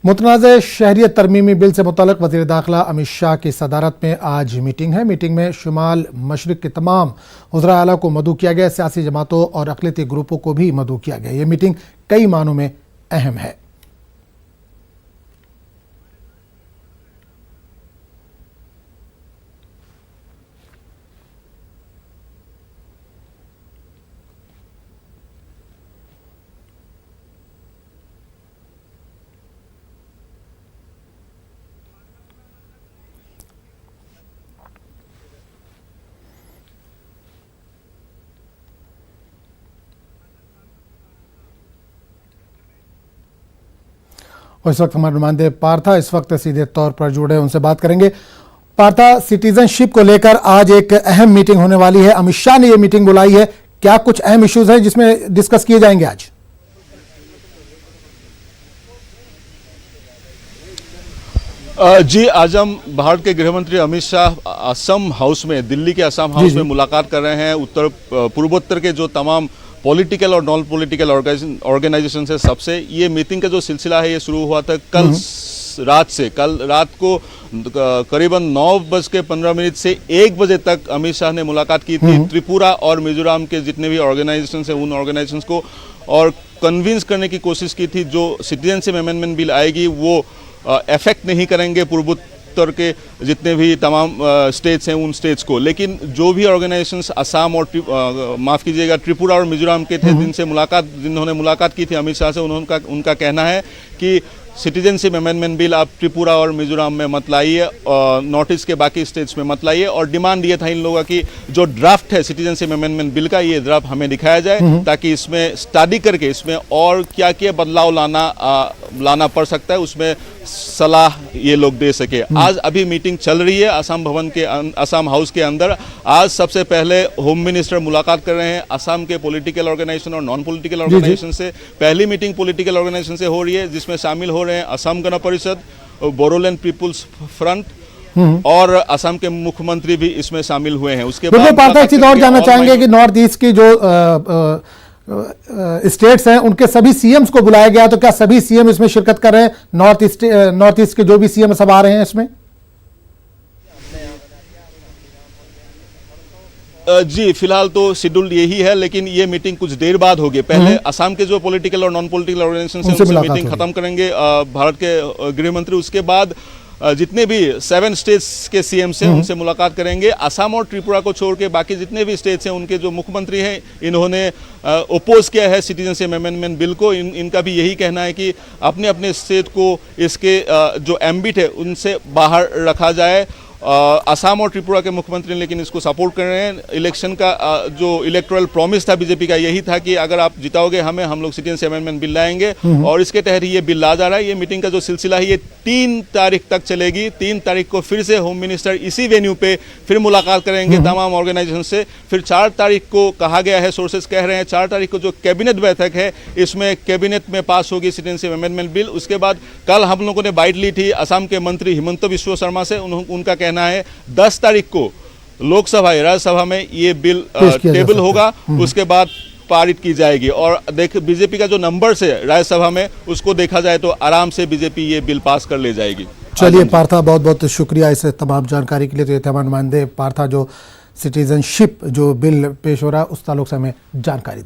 मुतनाज़ शहरियत तरमीमी bill से मुतल्लिक़ वज़ीर दाखिला अमित शाह की सदारत में आज मीटिंग है। मीटिंग में शुमाल मशरिक़ के तमाम वज़रा आला को मदऊ किया गया। सियासी जमातों और अक़लियती ग्रुपों को भी मदऊ किया गया। ये मीटिंग कई मानों में अहम है। और इस वक्त हमारे नुमाइंदे पार्था इस वक्त सीधे तौर पर जुड़े, उनसे बात करेंगे। पार्था, सिटीजनशिप को लेकर आज एक अहम मीटिंग होने वाली है। अमित शाह ने ये मीटिंग बुलाई है, क्या कुछ अहम इश्यूज हैं जिसमें डिस्कस किए जाएंगे आज? जी, आज हम भारत के गृह मंत्री अमित शाह असम हाउस में, दिल्ली के असम हाउस में मुलाकात कर रहे हैं। पूर्वोत्तर के जो तमाम पॉलिटिकल और नॉन पॉलिटिकल ऑर्गेनाइजेशन से सबसे ये मीटिंग का जो सिलसिला है ये शुरू हुआ था कल रात को करीबन 9:15 से 1 बजे तक अमित शाह ने मुलाकात की थी त्रिपुरा और मिजोरम के जितने भी ऑर्गेनाइजेशन हैं उन ऑर्गेनाइजेशन को, और कन्विंस करने की कोशिश की थी जो सिटीजनशिप अमेंडमेंट बिल आएगी वो अफेक्ट नहीं करेंगे पूर्वोत्तर के जितने भी तमाम स्टेट्स हैं उन स्टेट्स को। लेकिन जो भी ऑर्गेनाइजेशंस असम और माफ़ कीजिएगा त्रिपुरा और मिजोरम के थे जिन्होंने मुलाकात की थी अमित शाह से, उनका कहना है कि सिटीजनशिप अमेंडमेंट बिल आप त्रिपुरा और मिजोरम में मत लाइए, नॉर्थ ईस्ट के बाकी स्टेट्स में मत लाइए। और डिमांड ये था इन लोगों की जो ड्राफ्ट है सिटीजनशिप अमेंडमेंट बिल का, ये ड्राफ्ट हमें दिखाया जाए ताकि इसमें स्टडी करके इसमें और क्या क्या बदलाव लाना पड़ सकता है उसमें सलाह ये लोग दे सके। आज अभी मीटिंग चल रही है असम हाउस के अंदर। आज सबसे पहले होम मिनिस्टर मुलाकात कर रहे हैं असम के पॉलिटिकल ऑर्गेनाइजेशन और नॉन पॉलिटिकल ऑर्गेनाइजेशन से। पहली मीटिंग पॉलिटिकल ऑर्गेनाइजेशन से हो रही है जिसमें शामिल हो रहे हैं असम गण परिषद, बोडोलैंड पीपुल्स फ्रंट और असम के मुख्यमंत्री भी इसमें शामिल हुए हैं। उसके बाद एक चीज और जानना चाहेंगे कि नॉर्थ ईस्ट की जो स्टेट्स हैं उनके सभी सीएम्स को बुलाया गया, तो क्या सभी सीएम इसमें शिरकत कर रहे हैं? नॉर्थ ईस्ट के जो भी सीएम सब आ रहे हैं इसमें? जी, फिलहाल तो शेड्यूल यही है, लेकिन ये मीटिंग कुछ देर बाद होगी। पहले असम के जो पॉलिटिकल और नॉन पॉलिटिकल ऑर्गेनाइजेशन से उनसे मीटिंग खत्म करेंगे भारत के गृह मंत्री। उसके बाद जितने भी 7 स्टेट्स के सीएम से उनसे मुलाकात करेंगे। असम और त्रिपुरा को छोड़ के बाकी जितने भी स्टेट्स हैं उनके जो मुख्यमंत्री हैं इन्होंने ओपोज किया है सिटीजनशिप अमेंडमेंट बिल को। इनका भी यही कहना है कि अपने अपने स्टेट को इसके जो एम्बिट है उनसे बाहर रखा जाए। असम और त्रिपुरा के मुख्यमंत्री लेकिन इसको सपोर्ट कर रहे हैं। इलेक्शन का जो इलेक्टोरल प्रॉमिस था बीजेपी का यही था कि अगर आप जिताओगे हम लोग सिटीजनशिप अमेंडमेंट बिल लाएंगे, और इसके तहत ये बिल ला जा रहा है। ये मीटिंग का जो सिलसिला है ये 3 तारीख तक चलेगी। 3 तारीख को फिर से होम मिनिस्टर इसी वेन्यू पे फिर मुलाकात करेंगे तमाम ऑर्गेनाइजेशन से। फिर 4 तारीख को कहा गया है, सोर्सेज कह रहे हैं 4 तारीख को जो कैबिनेट बैठक है इसमें कैबिनेट में पास होगी सिटीजनशिप अमेंडमेंट बिल। उसके बाद कल हम लोगों ने बाइट ली थी असम के मंत्री हिमंत बिश्व शर्मा से, उनका कहना है 10 तारीख को लोकसभा राज्यसभा में ये बिल टेबल होगा, उसके बाद पारित की जाएगी। और बीजेपी का जो नंबर है राज्यसभा में उसको देखा जाए तो आराम से बीजेपी ये बिल पास कर ले जाएगी। चलिए पार्था, बहुत बहुत शुक्रिया इस तमाम जानकारी के लिए। तो ये तमाम नुमाइंदे पार्था जो सिटीजनशिप जो बिल पेश हो रहा है उस ताल्लुक से हमें जानकारी